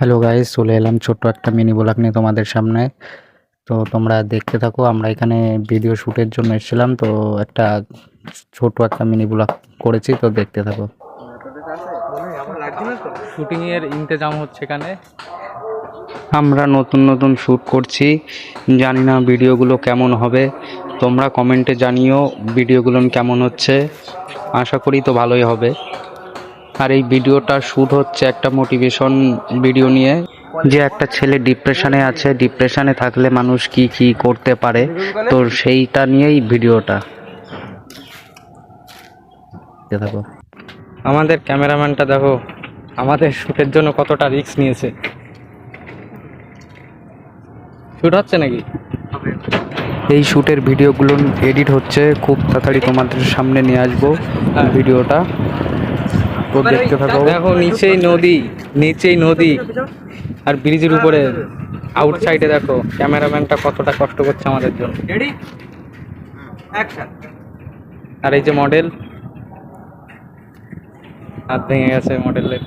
Hello guys, চলে এলাম ছোট্ট একটা মিনি ব্লগ নিয়ে তোমাদের সামনে। তো তোমরা দেখতে থাকো। আমরা এখানে ভিডিও শ্যুটের জন্য এসেছিলাম, তো একটা ছোট একটা মিনি ব্লগ করেছি, তো দেখতে থাকো। শুটিং এর ইন্তজাম হচ্ছে এখানে। আমরা নতুন নতুন শ্যুট করছি, জানি না ভিডিওগুলো কেমন হবে। তোমরা কমেন্টে জানিও ভিডিওগুলো কেমন হচ্ছে। আশা করি তো ভালোই হবে। আর এই ভিডিওটা শ্যুট হচ্ছে একটা মোটিভেশন ভিডিও নিয়ে, যে একটা ছেলে ডিপ্রেশনে আছে, ডিপ্রেশনে থাকলে মানুষ কি কি করতে পারে, তো সেইটা নিয়েই ভিডিওটা। দেখতে থাকো। আমাদের ক্যামেরাম্যানটা দেখো আমাদের শুটের জন্য কতটা রিস্ক নিয়েছে। শুট হচ্ছে নাকি? এই শ্যুটের ভিডিওগুলো এডিট হচ্ছে, খুব তাড়াতাড়ি তোমাদের সামনে নিয়ে আসবো ভিডিওটা, তো দেখতে থাকো। দেখো নিচেই নদী আর ব্রিজের উপরে আউটসাইডে দেখো ক্যামেরাম্যানটা কতটা কষ্ট করছে আমাদের জন্য। আর এই যে মডেল, হাত ভেঙে গেছে মডেলের।